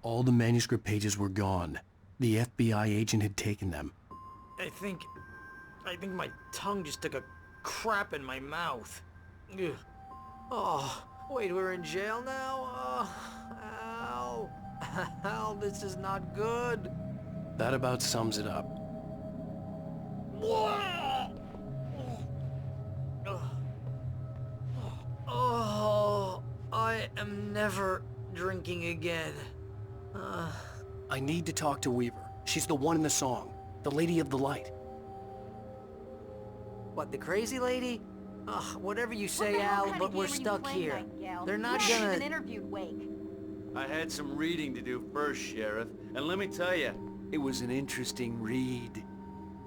All the manuscript pages were gone. The FBI agent had taken them. I think my tongue just took a crap in my mouth. Ugh. Oh, wait, we're in jail now? Ow. Ow, this is not good. That about sums it up. Oh, I am never drinking again. I need to talk to Weaver. She's the one in the song. The Lady of the Light. What, the crazy lady? Ugh, whatever you say, What the hell Al, kind but of we're game are you stuck playing, here. Nightingale? They're not You haven't gonna... even interviewed Wake. I had some reading to do first, Sheriff, and let me tell you, it was an interesting read.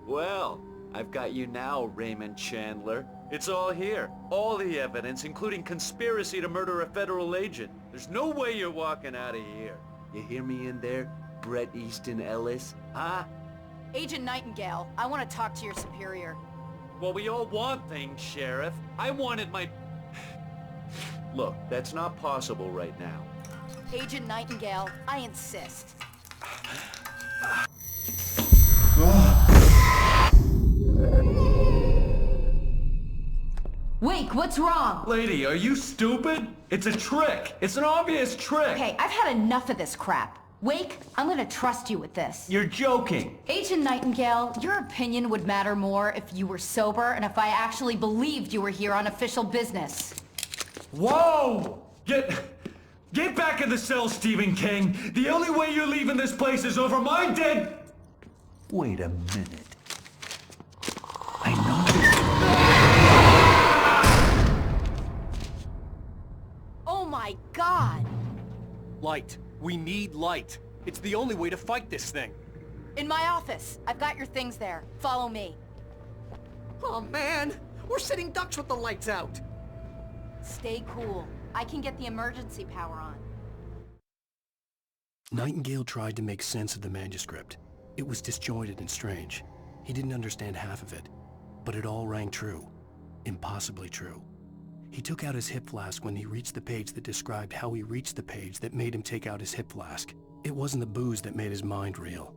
Well, I've got you now, Raymond Chandler. It's all here. All the evidence, including conspiracy to murder a federal agent. There's no way you're walking out of here. You hear me in there, Bret Easton Ellis? Huh? Agent Nightingale, I want to talk to your superior. Well, we all want things, Sheriff. I wanted my... Look, that's not possible right now. Agent Nightingale, I insist. Wake, what's wrong? Lady, are you stupid? It's a trick. It's an obvious trick. Okay, I've had enough of this crap. Wake, I'm gonna trust you with this. You're joking. Agent Nightingale, your opinion would matter more if you were sober and if I actually believed you were here on official business. Whoa! Get back in the cell, Stephen King. The only way you're leaving this place is over my dead... Wait a minute. I know this. Oh my God! Light. We need light. It's the only way to fight this thing. In my office. I've got your things there. Follow me. Oh man, we're sitting ducks with the lights out. Stay cool. I can get the emergency power on. Nightingale tried to make sense of the manuscript. It was disjointed and strange. He didn't understand half of it, but it all rang true. Impossibly true. He took out his hip flask when he reached the page that described how he reached the page that made him take out his hip flask. It wasn't the booze that made his mind reel.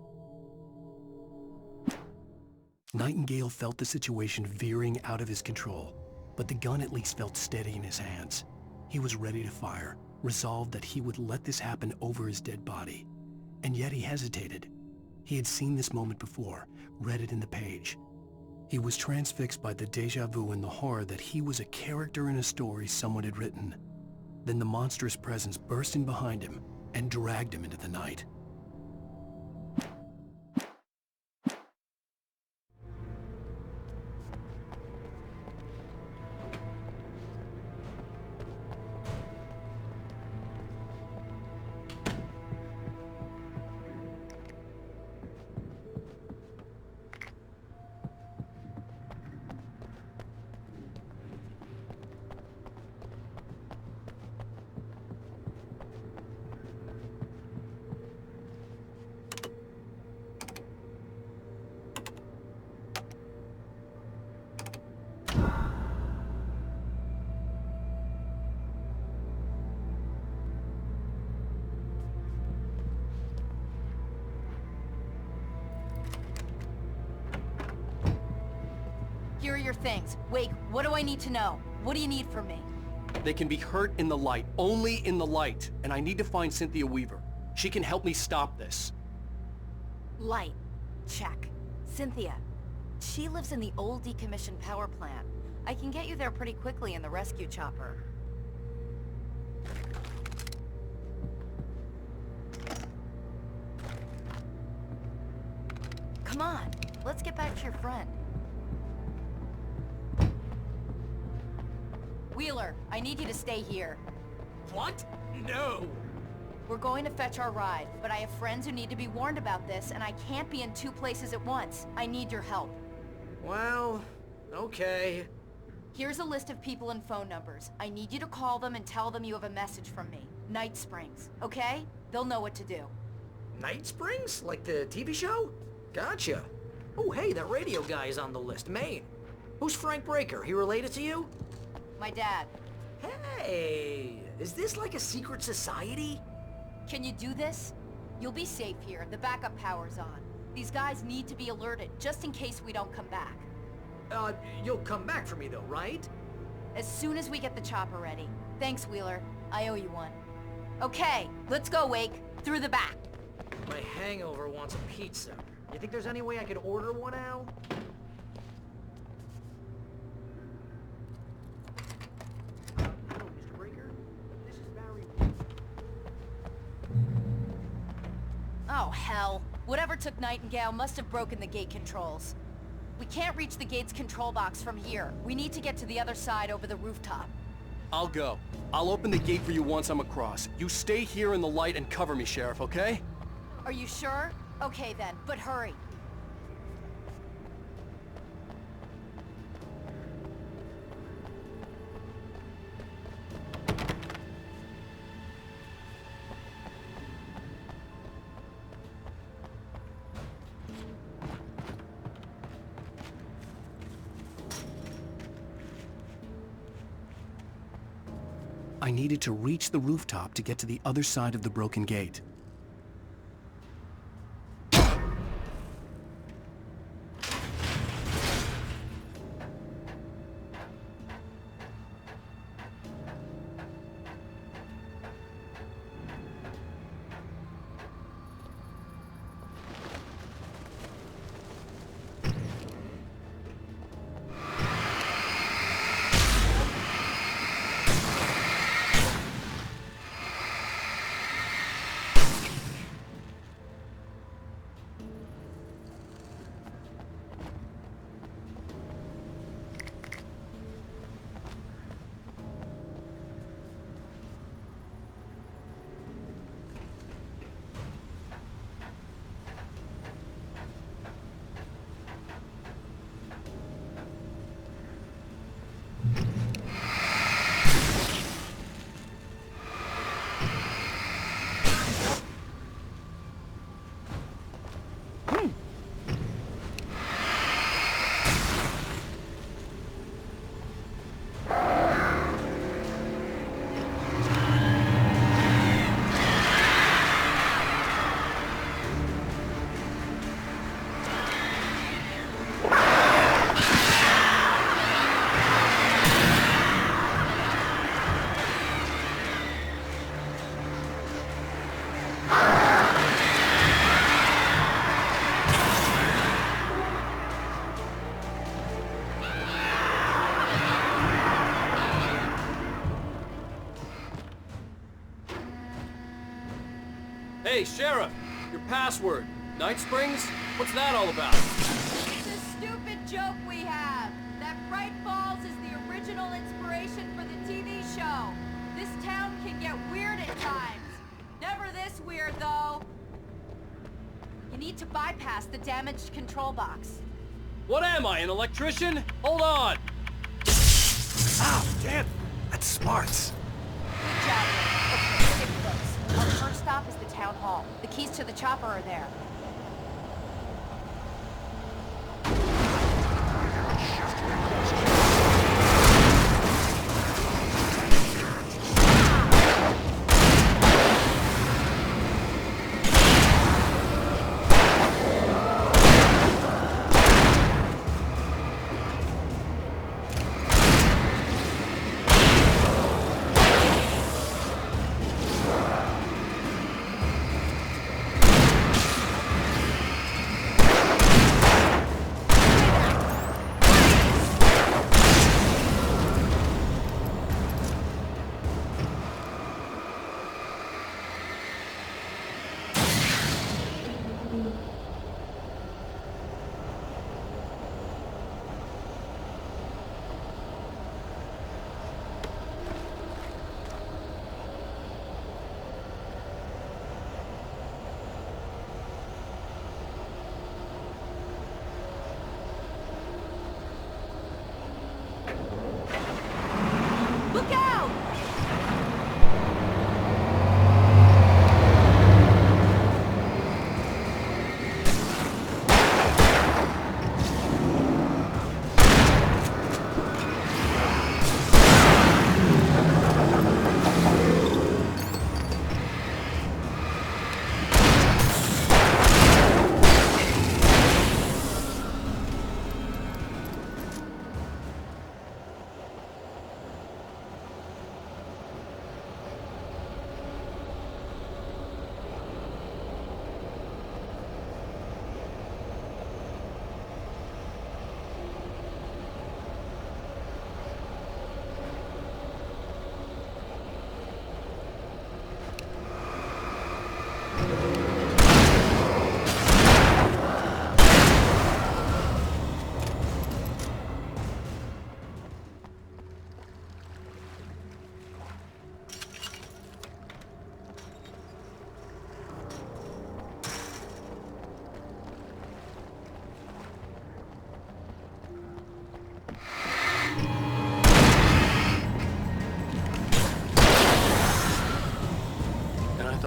Nightingale felt the situation veering out of his control, but the gun at least felt steady in his hands. He was ready to fire, resolved that he would let this happen over his dead body. And yet he hesitated. He had seen this moment before, read it in the page. He was transfixed by the déjà vu and the horror that he was a character in a story someone had written. Then the monstrous presence burst in behind him and dragged him into the night. Here are your things. Wake, what do I need to know? What do you need from me? They can be hurt in the light, only in the light, and I need to find Cynthia Weaver. She can help me stop this. Light. Check. Cynthia. She lives in the old decommissioned power plant. I can get you there pretty quickly in the rescue chopper. Come on, let's get back to your friend. Wheeler, I need you to stay here. What? No. We're going to fetch our ride, but I have friends who need to be warned about this, and I can't be in two places at once. I need your help. Well, okay. Here's a list of people and phone numbers. I need you to call them and tell them you have a message from me. Night Springs, okay? They'll know what to do. Night Springs? Like the TV show? Gotcha. Oh, hey, that radio guy is on the list, Maine. Who's Frank Breaker? He related to you? My dad. Hey, is this like a secret society? Can you do this? You'll be safe here. The backup power's on. These guys need to be alerted, just in case we don't come back. You'll come back for me though, right? As soon as we get the chopper ready. Thanks, Wheeler. I owe you one. Okay, let's go, Wake. Through the back. My hangover wants a pizza. You think there's any way I could order one, Al? Hello, Mr. Breaker. This is Barry. Oh, hell. Whatever took Nightingale must have broken the gate controls. We can't reach the gate's control box from here. We need to get to the other side over the rooftop. I'll go. I'll open the gate for you once I'm across. You stay here in the light and cover me, Sheriff, okay? Are you sure? Okay then, but hurry. I needed to reach the rooftop to get to the other side of the broken gate. Hey, Sheriff! Your password. Night Springs? What's that all about? It's a stupid joke we have. That Bright Falls is the original inspiration for the TV show. This town can get weird at times. Never this weird, though. You need to bypass the damaged control box. What am I, an electrician? Hold on! Ah, damn! That's smarts. Good job, Rick. Okay, stick close. Our first stop is the town hall. The keys to the chopper are there.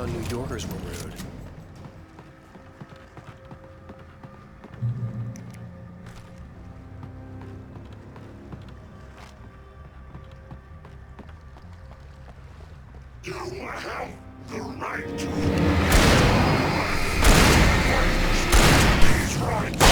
New Yorkers were rude. You have the right to these rights.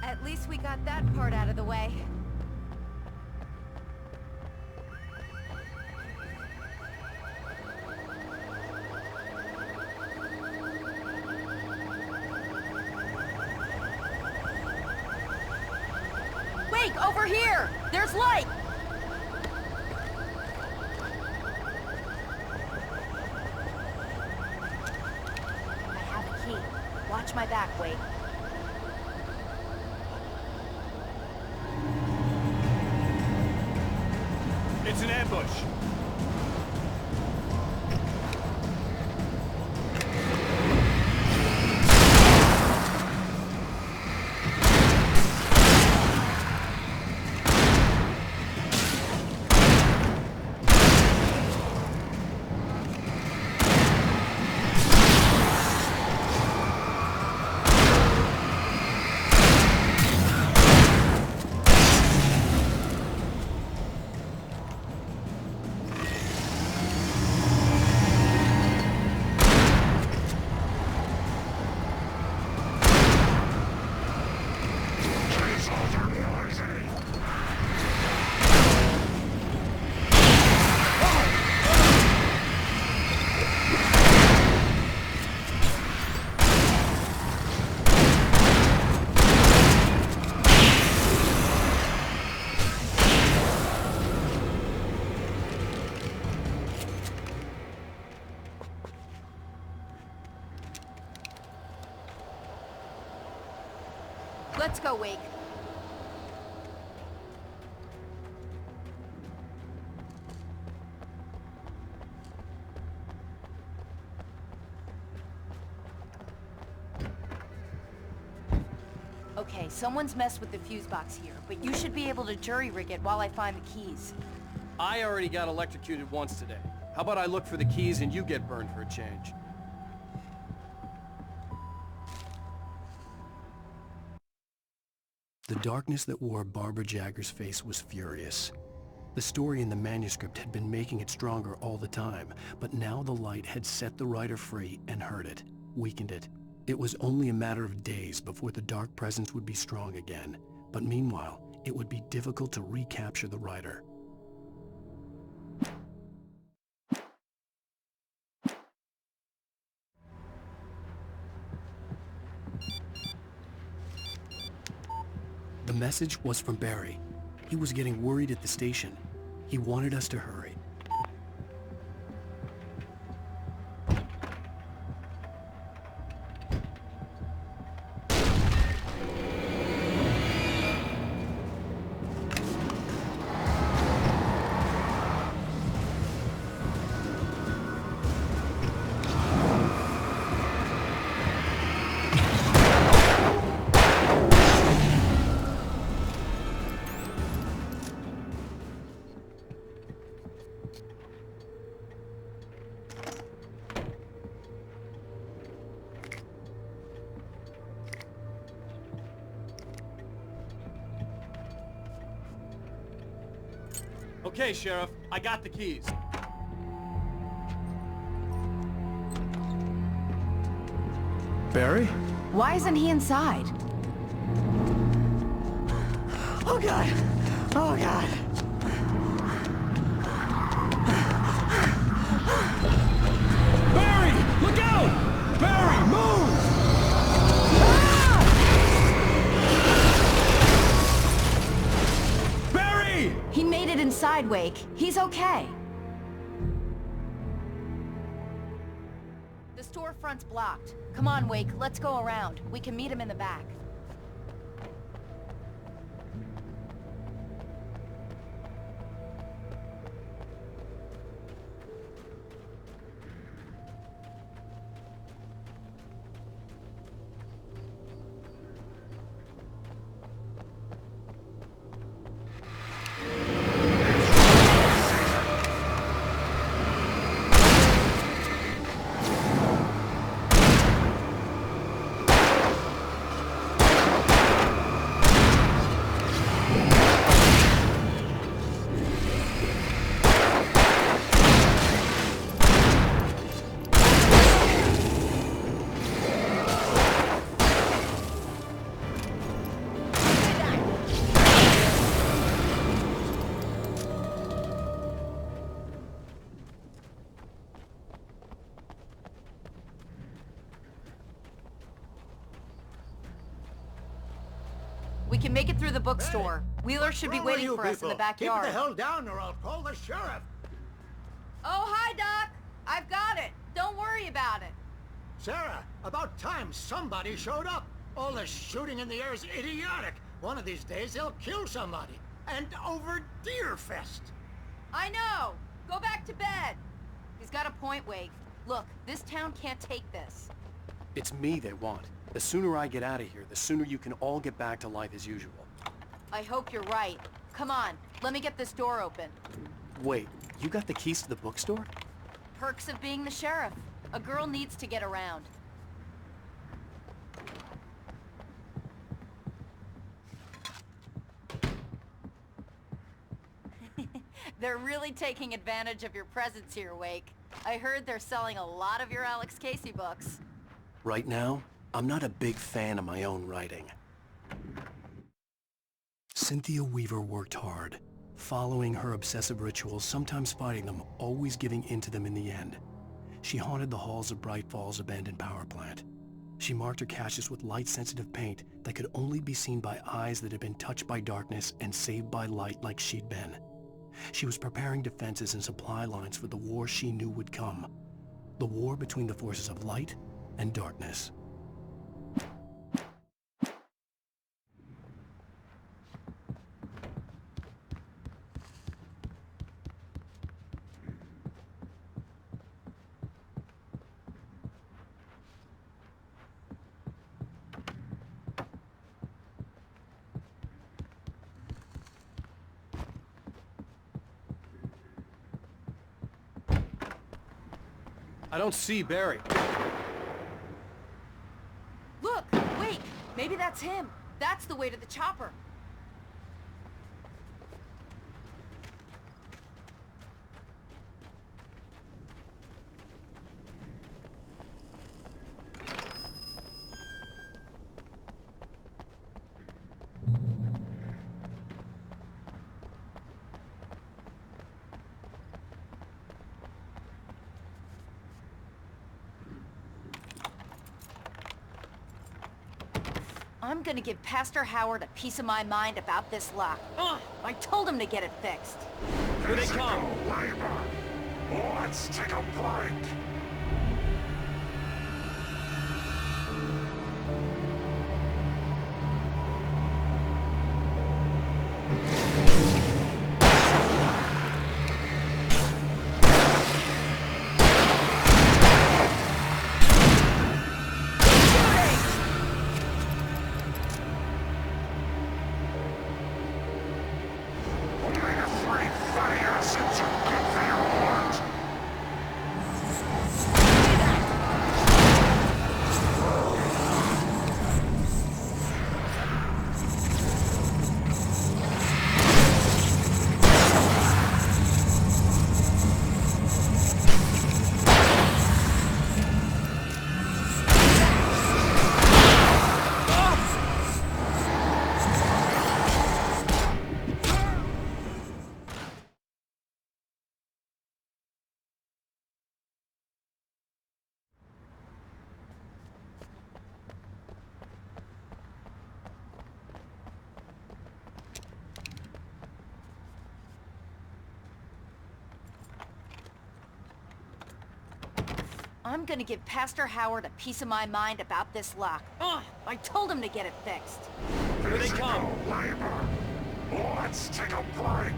At least we got that part out of the way. Wait, over here! There's light! I have a key. Watch my back, Wade. It's an ambush. Let's go, Wake. Okay, someone's messed with the fuse box here, but you should be able to jury-rig it while I find the keys. I already got electrocuted once today. How about I look for the keys and you get burned for a change? The darkness that wore Barbara Jagger's face was furious. The story in the manuscript had been making it stronger all the time, but now the light had set the writer free and hurt it, weakened it. It was only a matter of days before the dark presence would be strong again, but meanwhile, it would be difficult to recapture the writer. The message was from Barry. He was getting worried at the station. He wanted us to hurry. Okay, Sheriff, I got the keys. Barry? Why isn't he inside? Oh God! Oh God! Barry! Look out! Barry, move! Barry! He made it inside outside, Wake. He's okay. The storefront's blocked. Come on, Wake, let's go around. We can meet him in the back. We can make it through the bookstore. Wheeler should be waiting for us in the backyard. Keep the hell down or I'll call the sheriff. Oh, hi, Doc. I've got it. Don't worry about it. Sarah, about time somebody showed up. All this shooting in the air is idiotic. One of these days they'll kill somebody. And over Deerfest. I know. Go back to bed. He's got a point, Wake. Look, this town can't take this. It's me they want. The sooner I get out of here, the sooner you can all get back to life as usual. I hope you're right. Come on, let me get this door open. Wait, you got the keys to the bookstore? Perks of being the sheriff. A girl needs to get around. They're really taking advantage of your presence here, Wake. I heard they're selling a lot of your Alex Casey books. Right now, I'm not a big fan of my own writing. Cynthia Weaver worked hard, following her obsessive rituals, sometimes fighting them, always giving in to them in the end. She haunted the halls of Bright Falls' abandoned power plant. She marked her caches with light-sensitive paint that could only be seen by eyes that had been touched by darkness and saved by light like she'd been. She was preparing defenses and supply lines for the war she knew would come. The war between the forces of light and darkness. I don't see Barry. Look, wait, maybe that's him. That's the way to the chopper. I'm gonna give Pastor Howard a piece of my mind about this lock. Ugh, I told him to get it fixed. Here they come. Labor. Let's take a break. I'm gonna give Pastor Howard a piece of my mind about this lock. Ugh, I told him to get it fixed. Here they come. Labor. Let's take a break.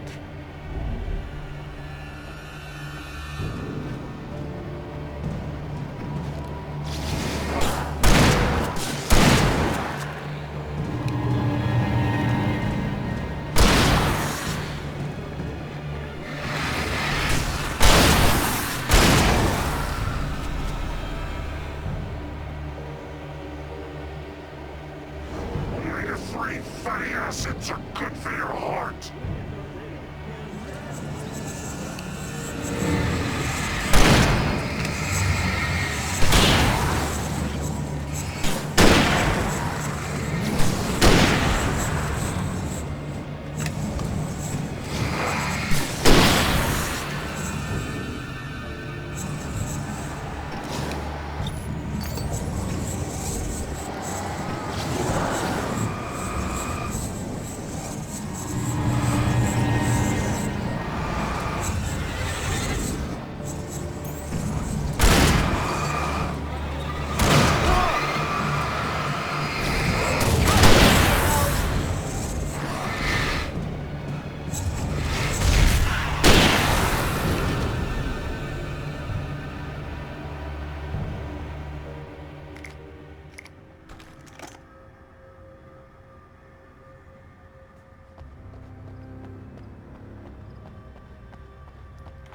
Omega-3 fatty acids are good for your heart.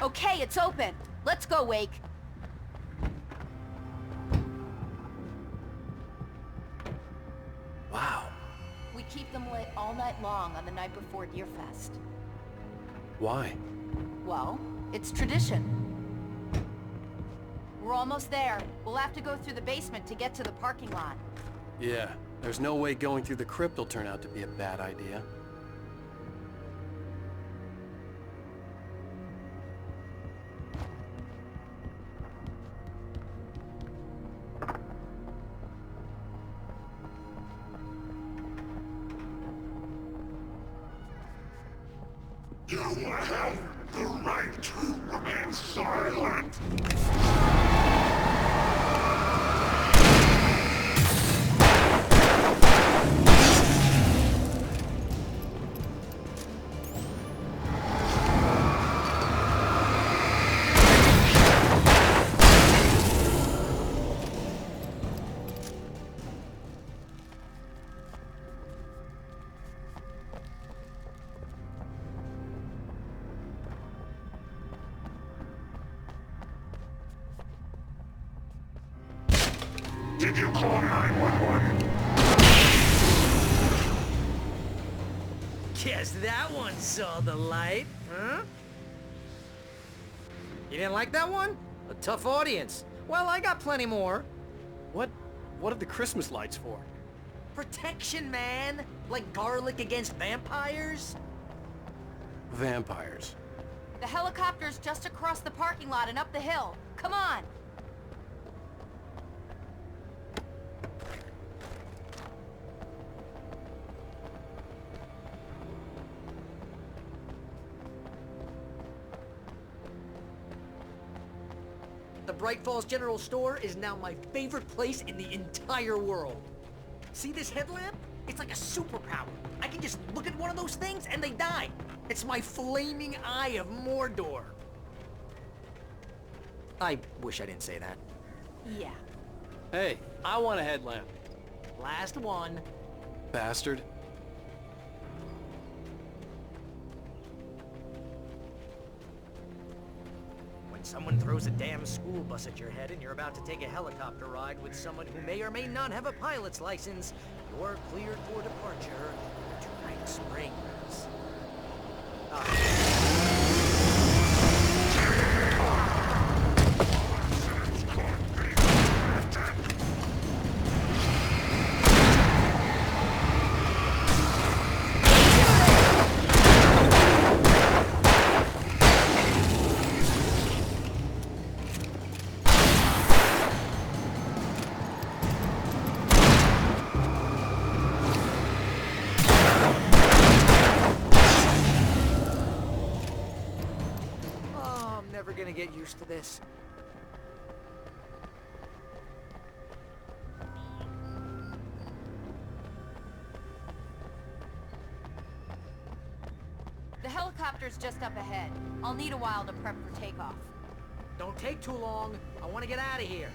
Okay, it's open. Let's go, Wake. Wow. We keep them lit all night long on the night before Deerfest. Why? Well, it's tradition. We're almost there. We'll have to go through the basement to get to the parking lot. Yeah, there's no way going through the crypt will turn out to be a bad idea. You have the right to remain silent. Did you call 911? Guess that one saw the light, huh? You didn't like that one? A tough audience. Well, I got plenty more. What are the Christmas lights for? Protection, man! Like garlic against vampires? Vampires. The helicopter's just across the parking lot and up the hill. Come on! The Bright Falls General Store is now my favorite place in the entire world. See this headlamp? It's like a superpower. I can just look at one of those things and they die. It's my flaming eye of Mordor. I wish I didn't say that. Yeah. Hey, I want a headlamp. Last one. Bastard. When someone throws a damn school bus at your head and you're about to take a helicopter ride with someone who may or may not have a pilot's license, you're cleared for departure to Night Springs. Never gonna get used to this. helicopter's just up ahead. I'll need a while to prep for takeoff. Don't take too long. I want to get out of here.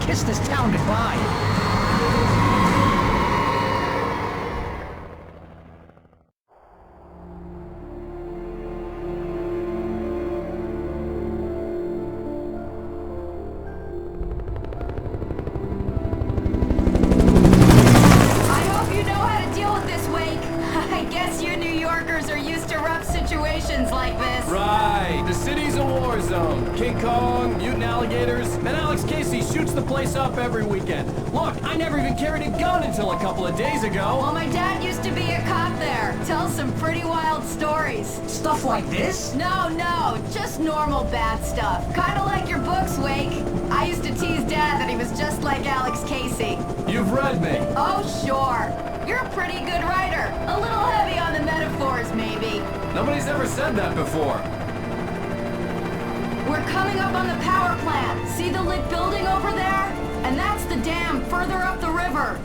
kiss this town goodbye. I guess you New Yorkers are used to rough situations like this. Right. The city's a war war zone. King Kong, mutant alligators, and Alex Casey shoots the place up every weekend. Look, I never even carried a gun until a couple of days ago. Well, my dad used to be a cop there. Tells some pretty wild stories. Stuff like this? No, just normal bad stuff. Kinda like your books, Wake. I used to tease Dad that he was just like Alex Casey. You've read me. Oh, sure. You're a pretty good writer. A little heavy on the metaphors, maybe. Nobody's ever said that before. We're coming up on the power plant. See the lit building over there? And that's the dam further up the river.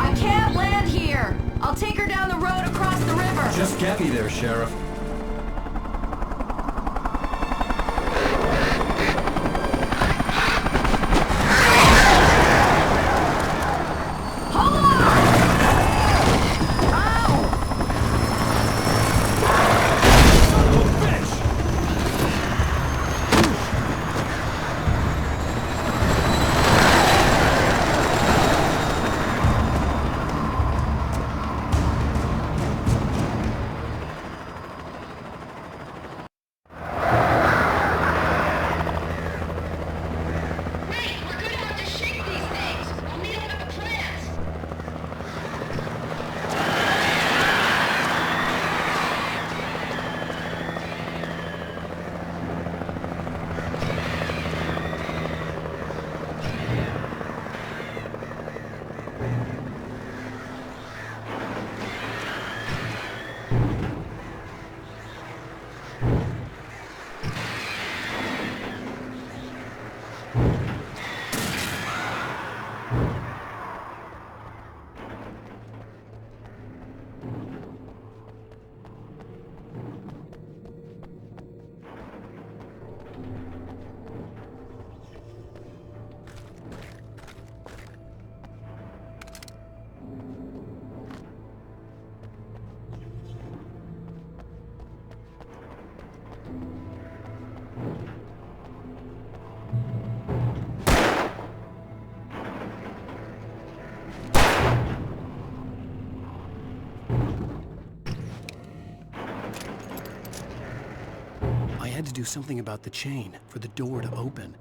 I can't land here. I'll take her down the road across the river. Just get me there, Sheriff. I had to do something about the chain for the door to open.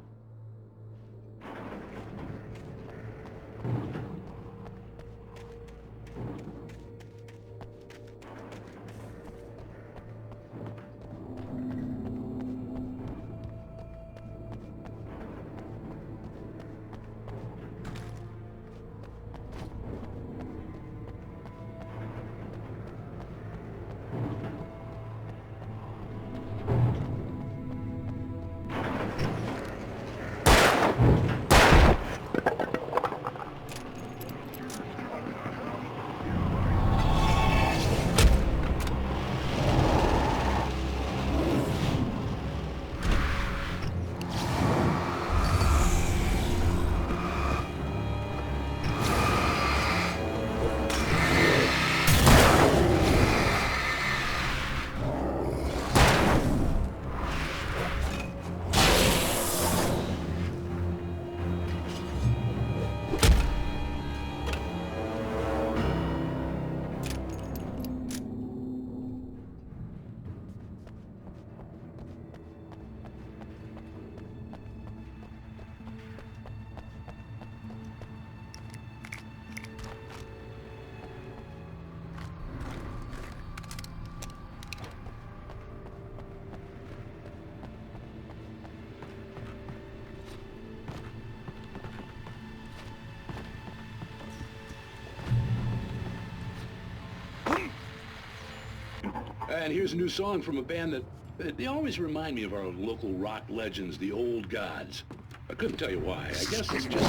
And here's a new song from a band that they always remind me of our local rock legends, the Old Gods. I couldn't tell you why. I guess it's just...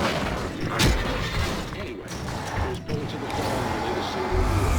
Anyway, here's Poets of the Fall and the latest single.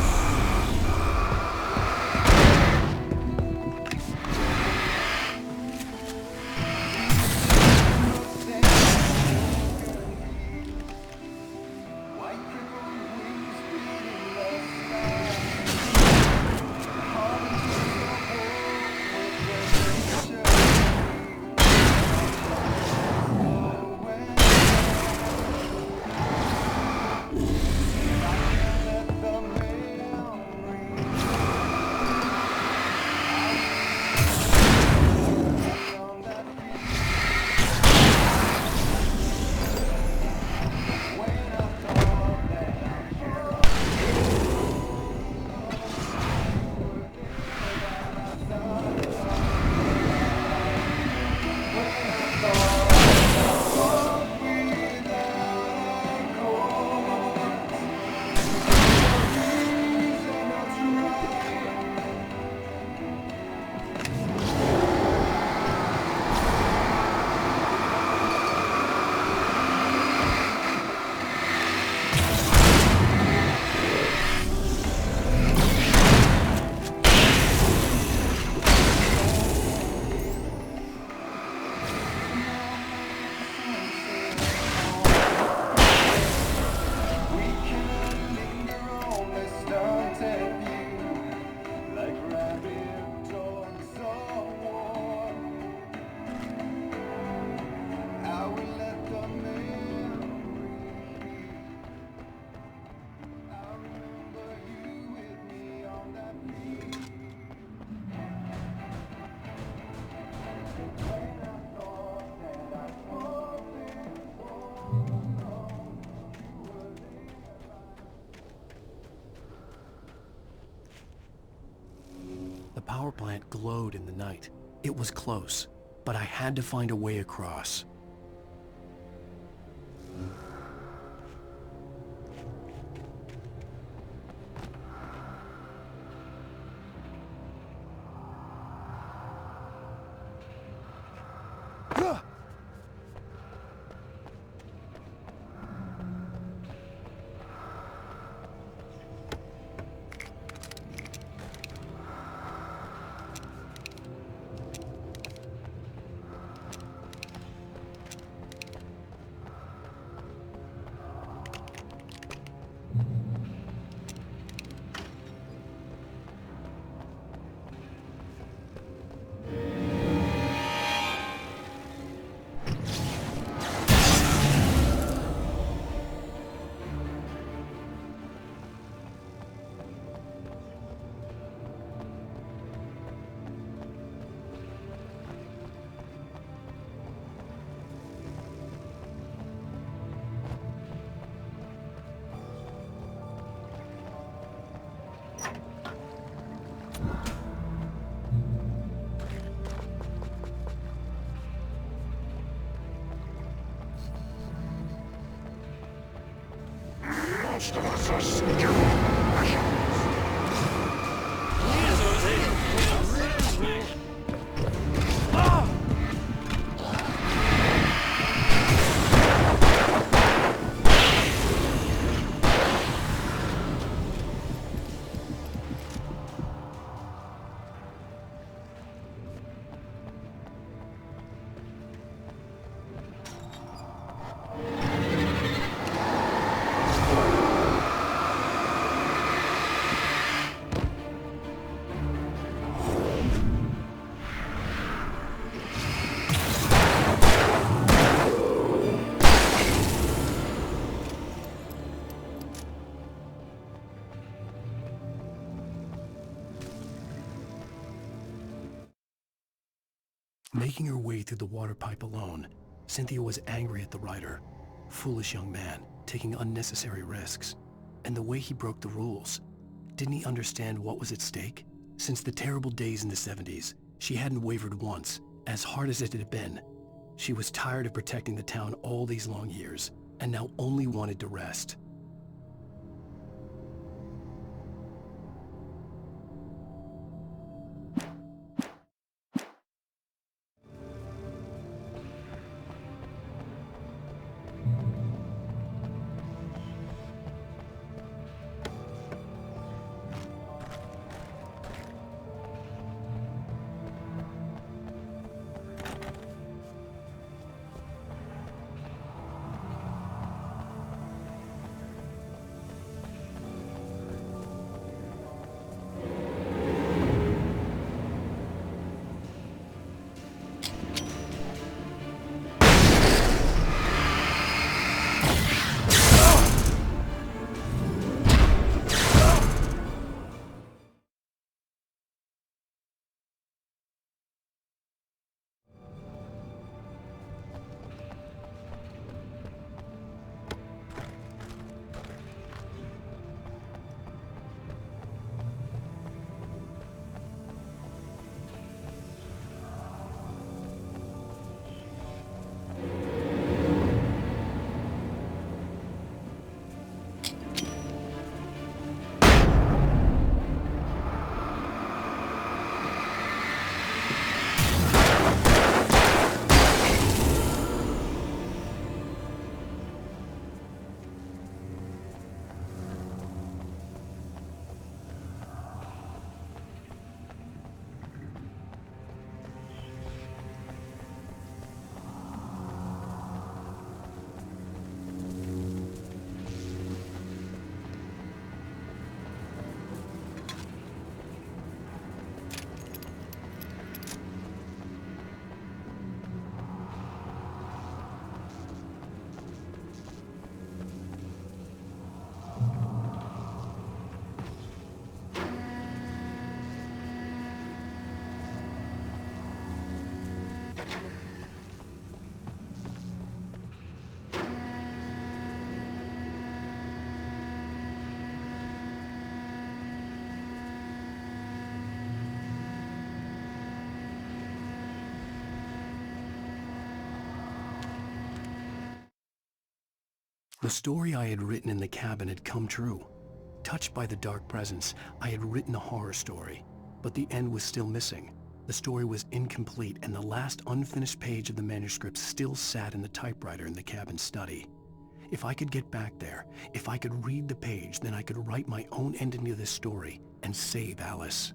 power plant glowed in the night. It was close, but I had to find a way across. Most of us are still rations. Making her way through the water pipe alone, Cynthia was angry at the rider. Foolish young man, taking unnecessary risks. And the way he broke the rules. Didn't he understand what was at stake? Since the terrible days in the 70s, she hadn't wavered once, as hard as it had been. She was tired of protecting the town all these long years, and now only wanted to rest. The story I had written in the cabin had come true. Touched by the dark presence, I had written a horror story, but the end was still missing. The story was incomplete, and the last unfinished page of the manuscript still sat in the typewriter in the cabin study. If I could get back there, if I could read the page, then I could write my own ending to this story and save Alice.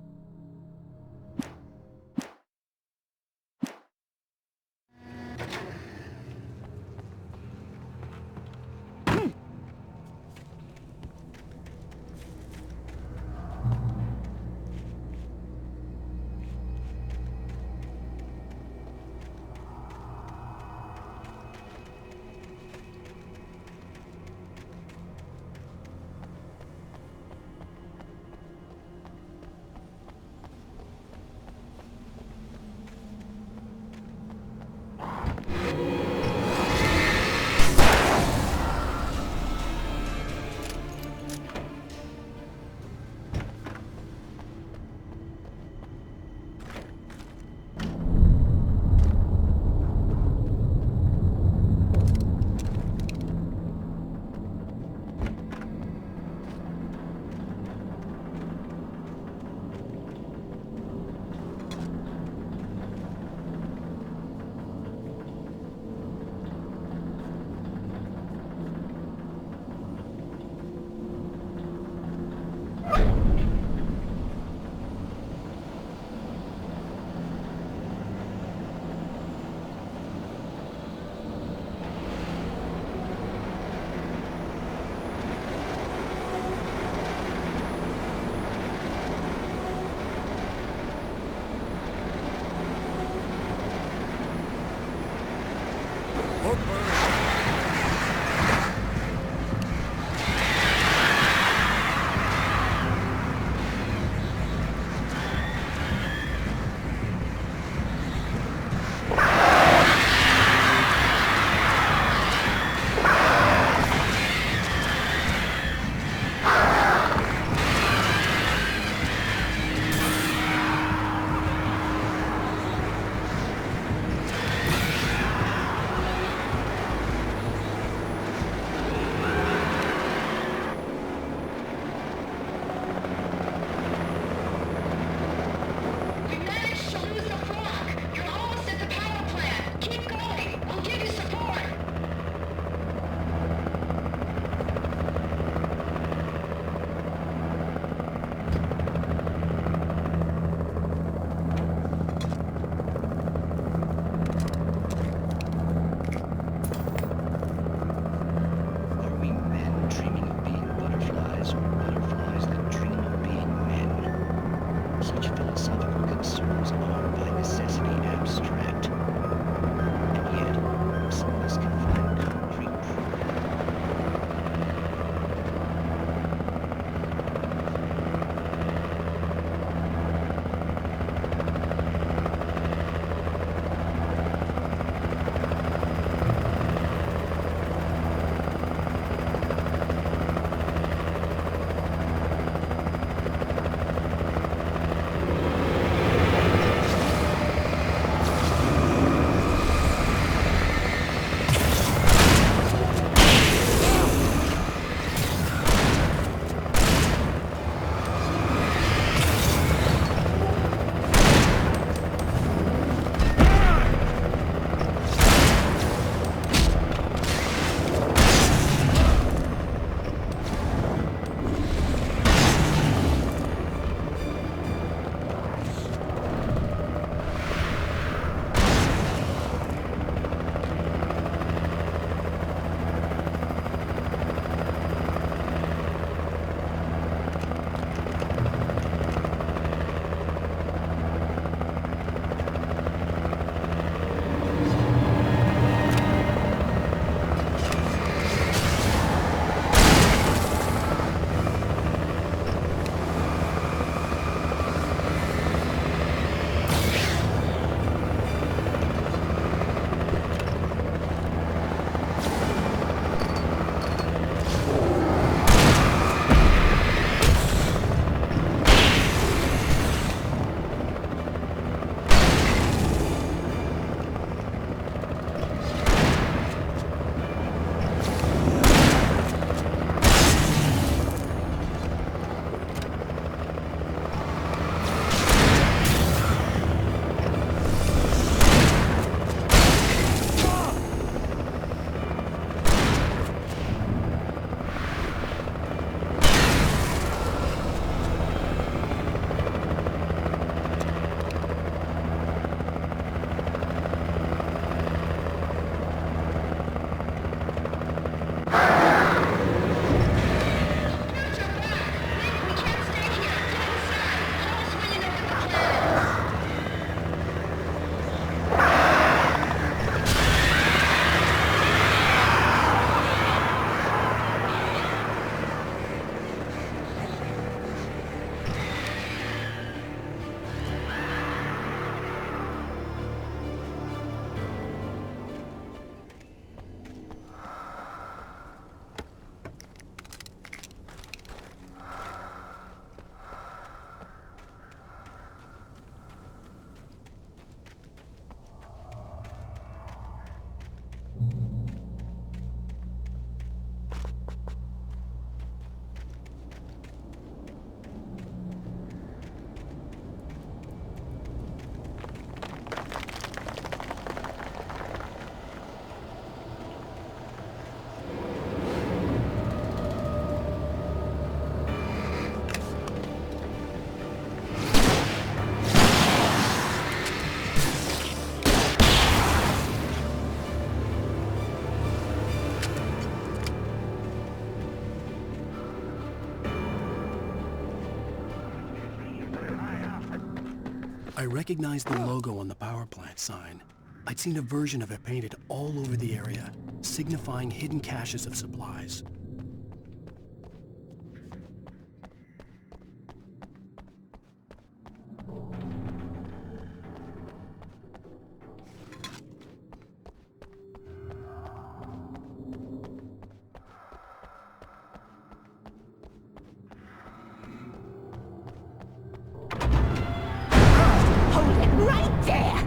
I recognized the logo on the power plant sign. I'd seen a version of it painted all over the area, signifying hidden caches of supplies.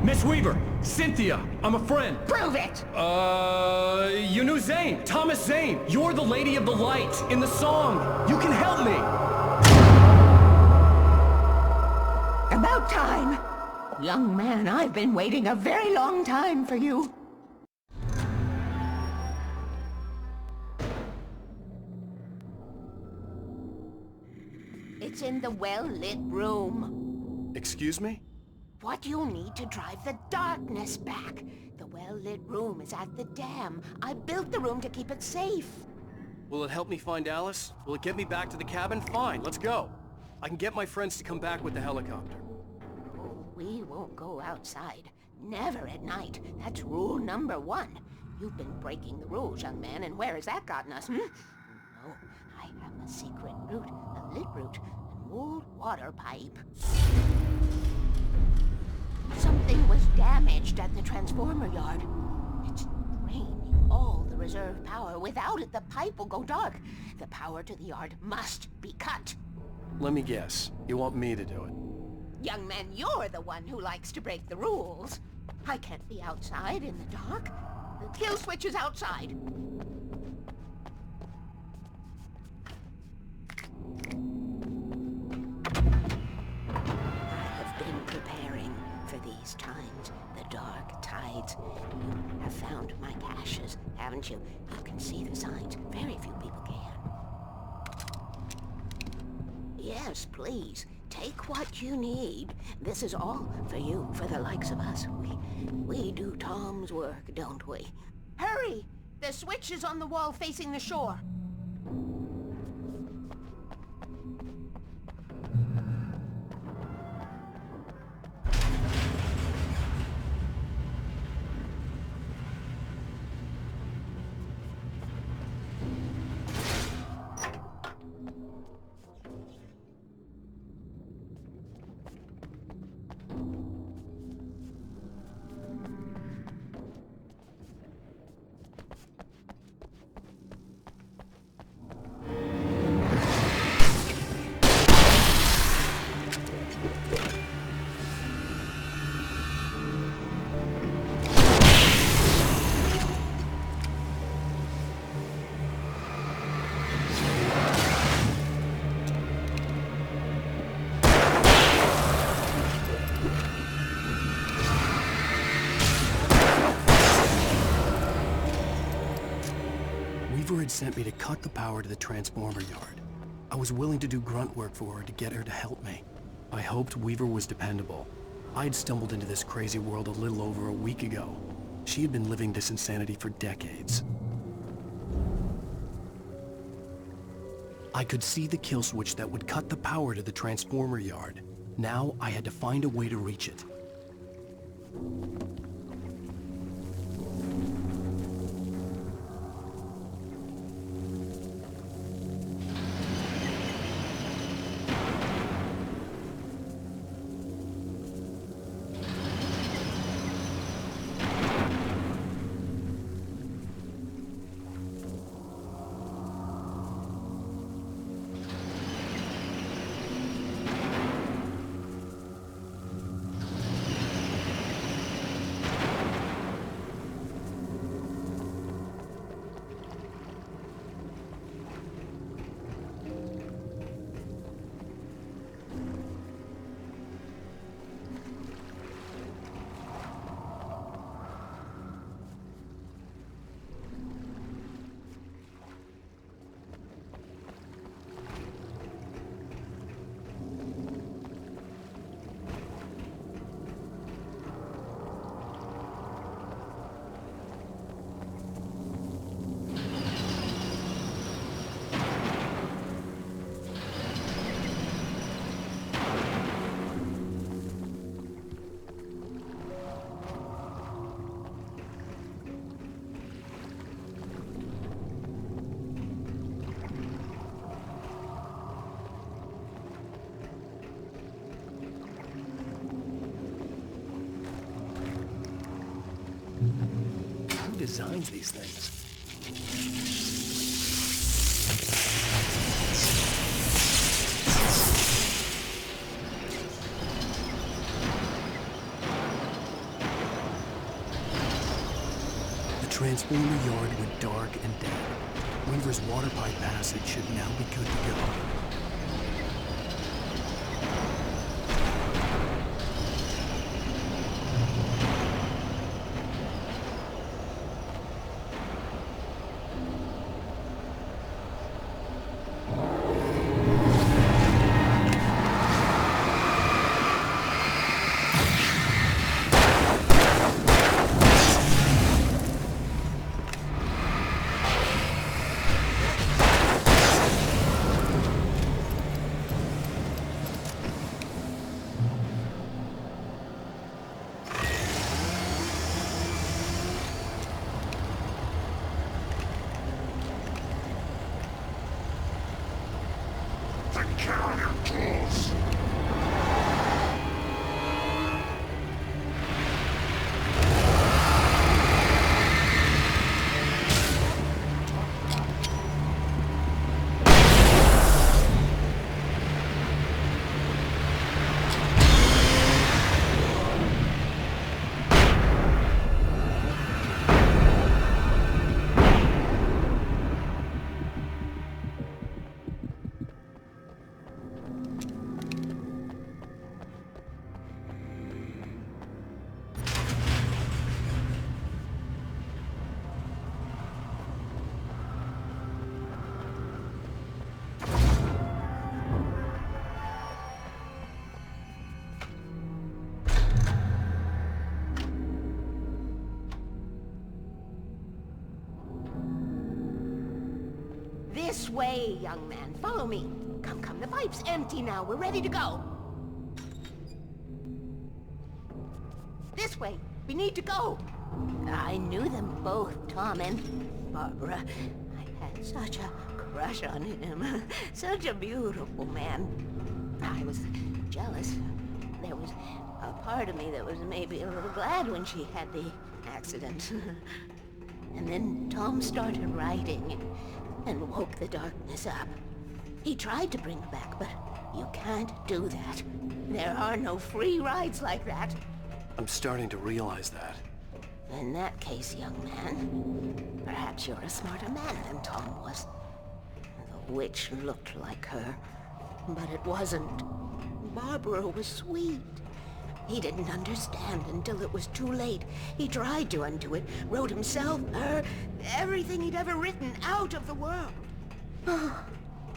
Miss Weaver! Cynthia! I'm a friend! Prove it! You knew Zane! Thomas Zane! You're the Lady of the Light in the song! You can help me! About time! Young man, I've been waiting a very long time for you. It's in the well-lit room. Excuse me? What you'll need to drive the darkness back. The well-lit room is at the dam. I built the room to keep it safe. Will it help me find Alice? Will it get me back to the cabin? Fine, let's go. I can get my friends to come back with the helicopter. Oh, we won't go outside. Never at night. That's rule number 1. You've been breaking the rules, young man, and where has that gotten us, No, I have a secret route, a lit route, an old water pipe. Something was damaged at the transformer yard. It's draining all the reserve power. Without it, the pipe will go dark. The power to the yard must be cut. Let me guess. You want me to do it? Young man, you're the one who likes to break the rules. I can't be outside in the dark. The kill switch is outside. I have been preparing for these times, the dark tides. You have found my caches, haven't you? You can see the signs. Very few people can. Yes, please. Take what you need. This is all for you, for the likes of us. We do Tom's work, don't we? Hurry! The switch is on the wall facing the shore. Weaver had sent me to cut the power to the transformer yard. I was willing to do grunt work for her to get her to help me. I hoped Weaver was dependable. I had stumbled into this crazy world a little over a week ago. She had been living this insanity for decades. I could see the kill switch that would cut the power to the transformer yard. Now I had to find a way to reach it. designs these things. The transformer yard went dark and dead. Weaver's water pipe passage should now be good to go. Take care of your tools. This way, young man. Follow me. Come, come. The pipe's empty now. We're ready to go. This way. We need to go. I knew them both, Tom and Barbara. I had such a crush on him. Such a beautiful man. I was jealous. There was a part of me that was maybe a little glad when she had the accident. And then Tom started writing and woke the darkness up. He tried to bring her back, but you can't do that. There are no free rides like that. I'm starting to realize that. In that case, young man, perhaps you're a smarter man than Tom was. The witch looked like her, but it wasn't. Barbara was sweet. He didn't understand until it was too late. He tried to undo it, wrote himself, her, everything he'd ever written out of the world. Oh,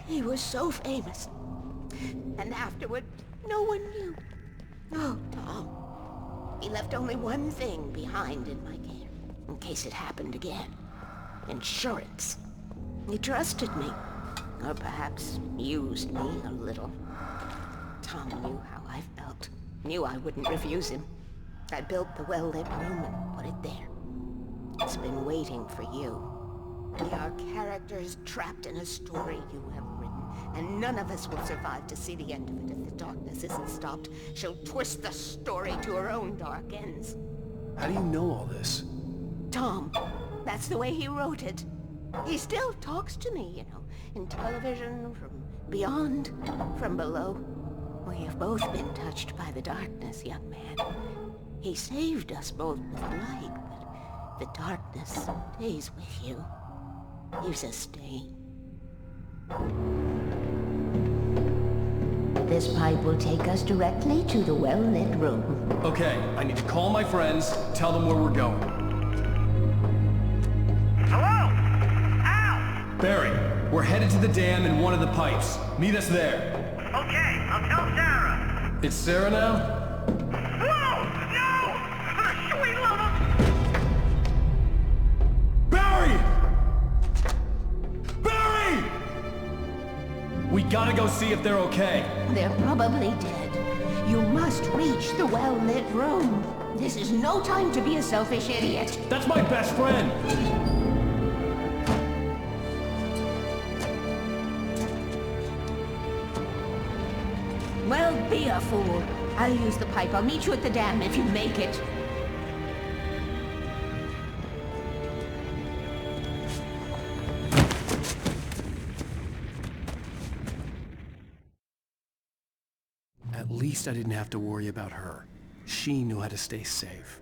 he was so famous. And afterward, no one knew. Oh, Tom. He left only one thing behind in my care, in case it happened again. Insurance. He trusted me. Or perhaps used me a little. Tom knew how I felt. Knew I wouldn't refuse him. I built the well-lit room and put it there. It's been waiting for you. We are characters trapped in a story you have written, and none of us will survive to see the end of it if the darkness isn't stopped. She'll twist the story to her own dark ends. How do you know all this? Tom, that's the way he wrote it. He still talks to me, you know, in television, from beyond, from below. We have both been touched by the darkness, young man. He saved us both with the light, but the darkness stays with you. Leaves a stain. This pipe will take us directly to the well-lit room. Okay, I need to call my friends, tell them where we're going. Hello? Al! Barry, we're headed to the dam in one of the pipes. Meet us there. Okay, I'll tell Sarah. It's Sarah now? Whoa! No! For the sweet love of... Barry! Barry! We gotta go see if they're okay. They're probably dead. You must reach the well-lit room. This is no time to be a selfish idiot. That's my best friend! Well, be a fool. I'll use the pipe. I'll meet you at the dam if you make it. least I didn't have to worry about her. She knew how to stay safe.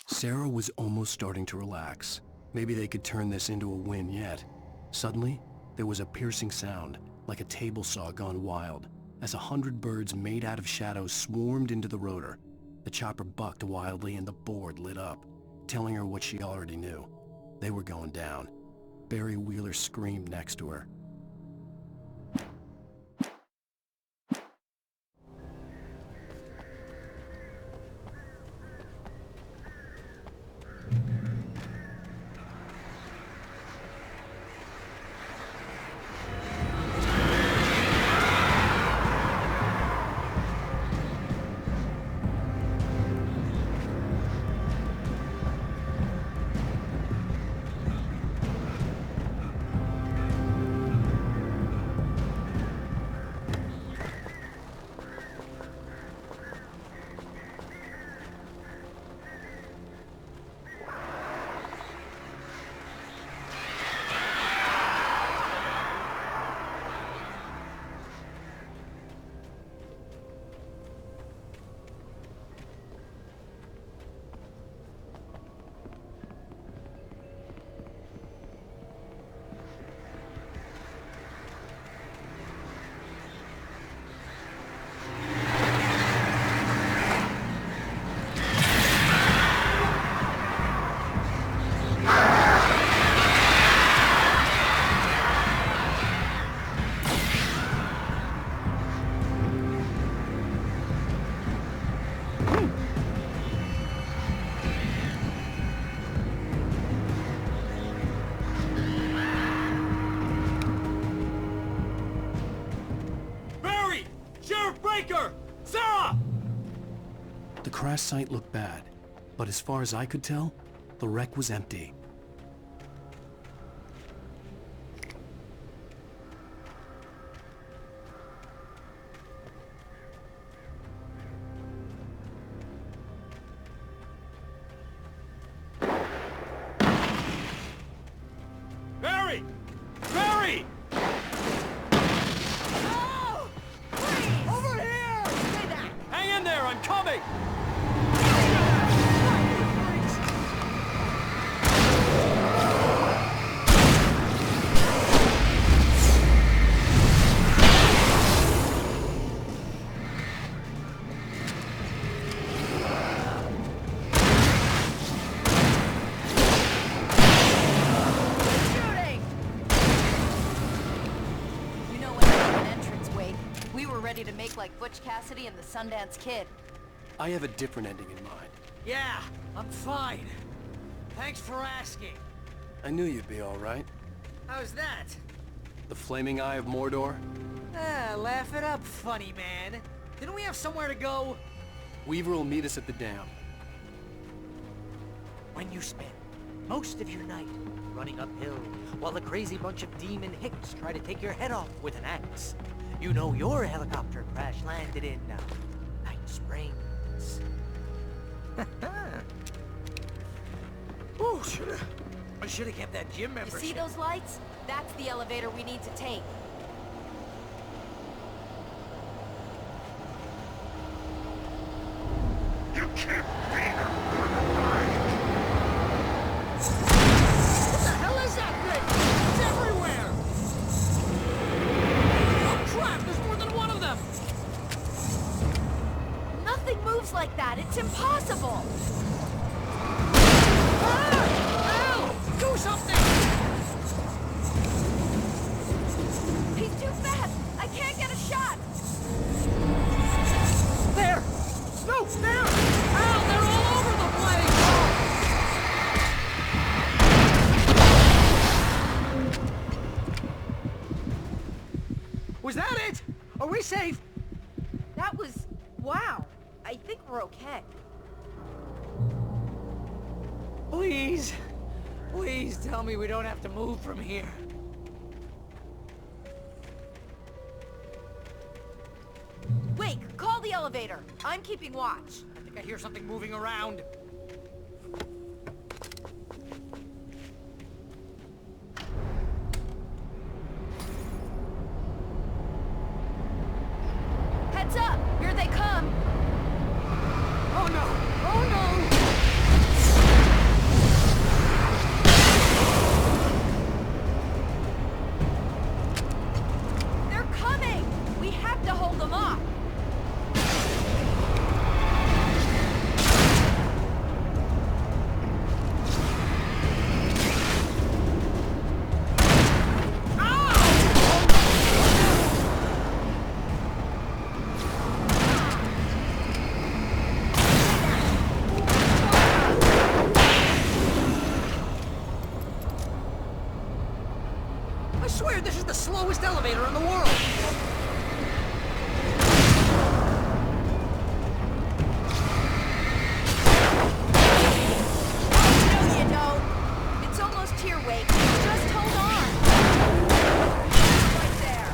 Sarah was almost starting to relax. Maybe they could turn this into a win yet. Suddenly, there was a piercing sound, like a table saw gone wild, as 100 birds made out of shadows swarmed into the rotor. The chopper bucked wildly and the board lit up, telling her what she already knew. They were going down. Barry Wheeler screamed next to her. The crash site looked bad, but as far as I could tell, the wreck was empty. Barry! Barry! Oh! Please! Over here! Stay back! Hang in there, I'm coming! Ready to make like Butch Cassidy and the Sundance Kid. I have a different ending in mind. Yeah, I'm fine. Thanks for asking. I knew you'd be all right. How's that? The flaming eye of Mordor? Ah, laugh it up, funny man. Didn't we have somewhere to go? Weaver will meet us at the dam. When you spend most of your night running uphill while a crazy bunch of demon hicks try to take your head off with an axe, you know your helicopter crash landed in Night Springs. Oh, I should have kept that gym membership. You see those lights? That's the elevator we need to take. You can't be her. What the hell is that thing? It's everywhere! Oh crap, there's more than one of them! Nothing moves like that. It's impossible. Ah! Ow! Do something! He's too fast. I can't get a shot. There! No, there! Ow, they're all over the place! Was that it? Are we safe? That was... wow. I think we're okay. Please. Please tell me we don't have to move from here. Wait, call the elevator. elevator. I'm keeping watch. I think I hear something moving around. Heads up! Here they come! Oh no! Oh no! They're coming! We have to hold them off! I swear this is the slowest elevator in the world! No, you don't. It's almost here, Wake. Just hold on. Right there.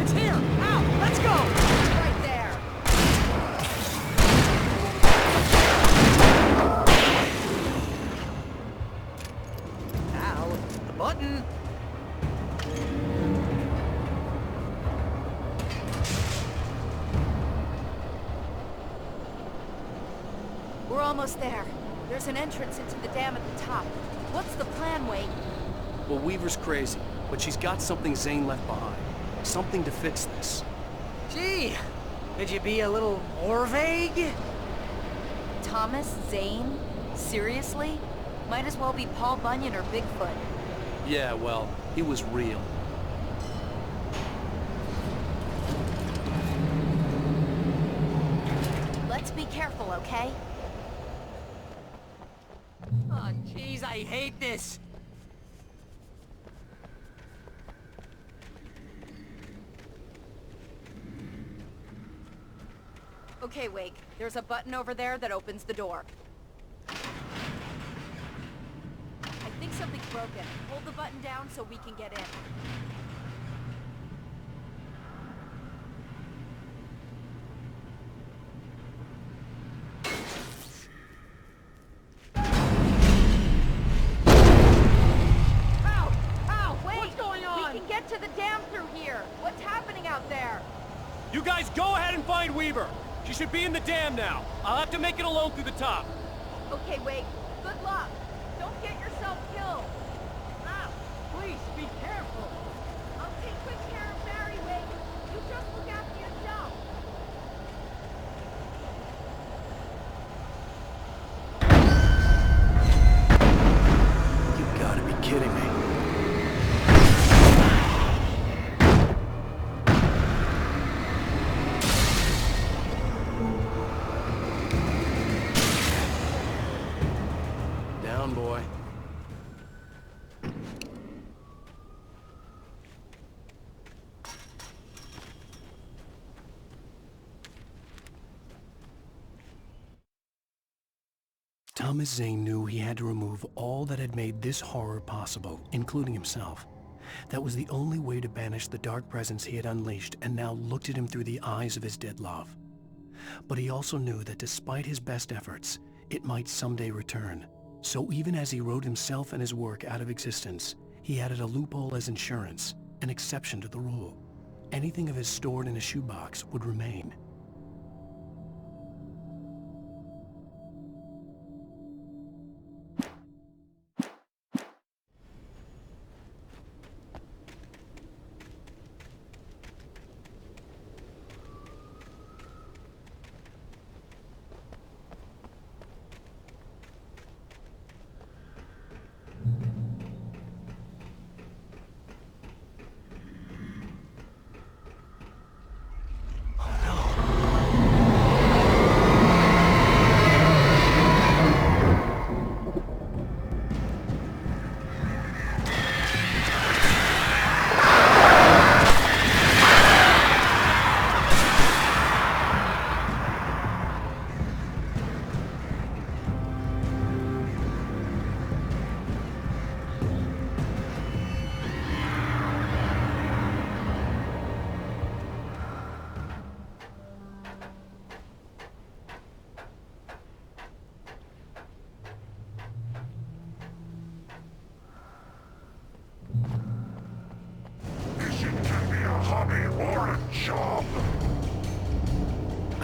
It's here! Ow! Let's go! Right there. Ow! The button! We're almost there. There's an entrance into the dam at the top. What's the plan, Wake? Well, Weaver's crazy, but she's got something Zane left behind. Something to fix this. Gee! Could you be a little more vague? Thomas Zane? Seriously? Might as well be Paul Bunyan or Bigfoot. Yeah, well, he was real. Let's be careful, okay? Oh, jeez, I hate this! Okay, Wake. There's a button over there that opens the door. I think something's broken. Hold the button down so we can get in. Ow! Ow! Wait! What's going on? We can get to the dam through here. What's happening out there? You guys go ahead and find Weaver. She should be in the dam now. I'll have to make it alone through the top. Okay, Wake. Good luck. Don't get yourself killed. Ow! Please, be careful! I'll take good care of Mary, Wake. You just look after yourself. You gotta be kidding me. Down, boy. Thomas Zane knew he had to remove all that had made this horror possible, including himself. That was the only way to banish the dark presence he had unleashed and now looked at him through the eyes of his dead love. But he also knew that despite his best efforts, it might someday return. So even as he wrote himself and his work out of existence, he added a loophole as insurance, an exception to the rule. Anything of his stored in a shoebox would remain.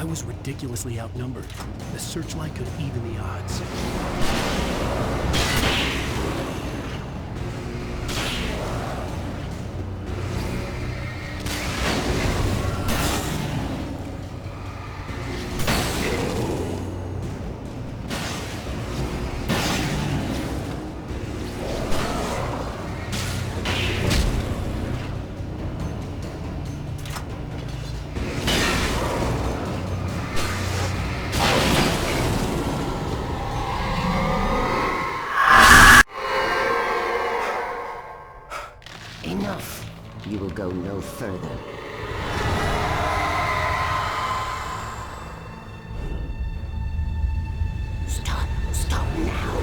was ridiculously outnumbered. The searchlight could even the odds. Enough. You will go no further. Stop now.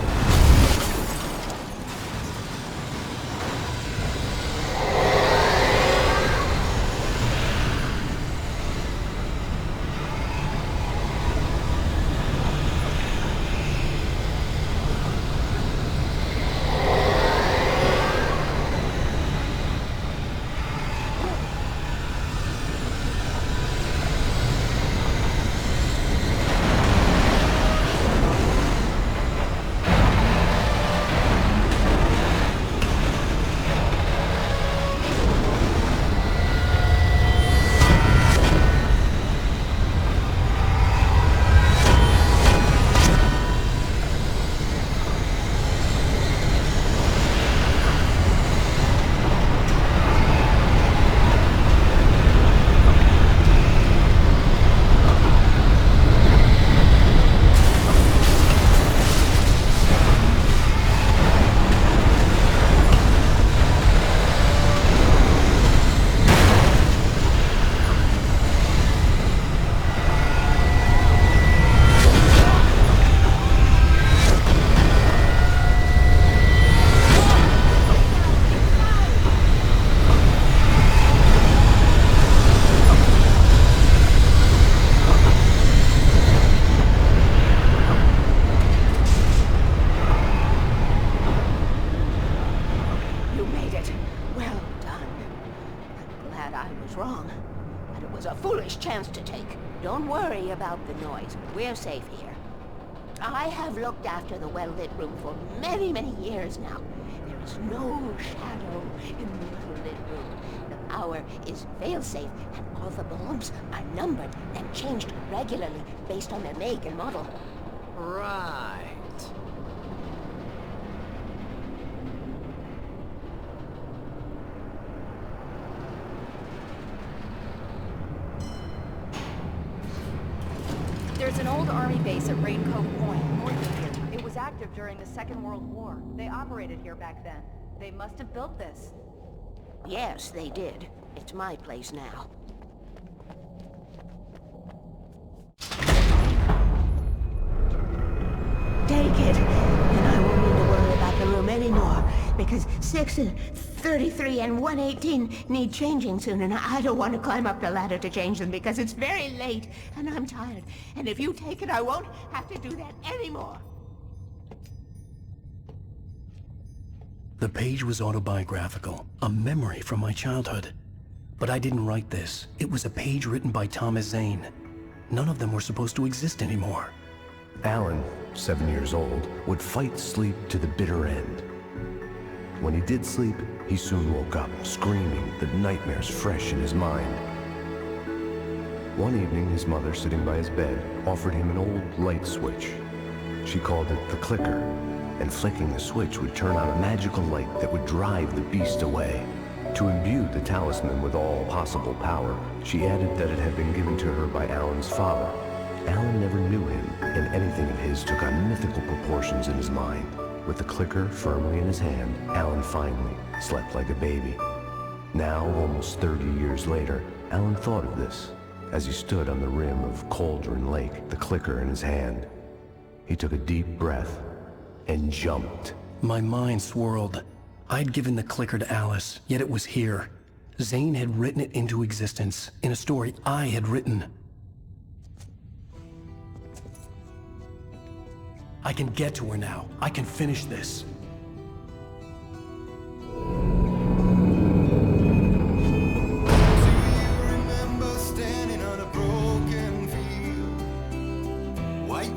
Chance to take. Don't worry about the noise. We're safe here. I have looked after the well-lit room for many, many years now. There is no shadow in the well-lit room. The power is fail-safe, and all the bulbs are numbered and changed regularly based on their make and model. Right. There's an old army base at Raincoat Point, north of here. It was active during the Second World War. They operated here back then. They must have built this. Yes, they did. It's my place now. Take it, and I won't need to worry about the room anymore, because 6 and 33 and 118 need changing soon, and I don't want to climb up the ladder to change them because it's very late, and I'm tired. And if you take it, I won't have to do that anymore. The page was autobiographical, a memory from my childhood. But I didn't write this. It was a page written by Thomas Zane. None of them were supposed to exist anymore. Alan, 7 years old, would fight sleep to the bitter end. When he did sleep, he soon woke up, screaming, the nightmares fresh in his mind. One evening, his mother, sitting by his bed, offered him an old light switch. She called it the clicker, and flicking the switch would turn on a magical light that would drive the beast away. To imbue the talisman with all possible power, she added that it had been given to her by Alan's father. Alan never knew him, and anything of his took on mythical proportions in his mind. With the clicker firmly in his hand, Alan finally slept like a baby. Now, almost 30 years later, Alan thought of this as he stood on the rim of Cauldron Lake, the clicker in his hand. He took a deep breath and jumped. My mind swirled. I'd given the clicker to Alice, yet it was here. Zane had written it into existence, in a story I had written. I can get to her now. I can finish this. Remember standing on a broken field.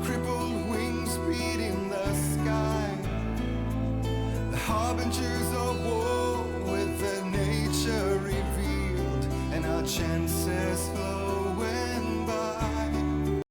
crippled wings beating the sky. The harbingers of war with their nature revealed, and our chances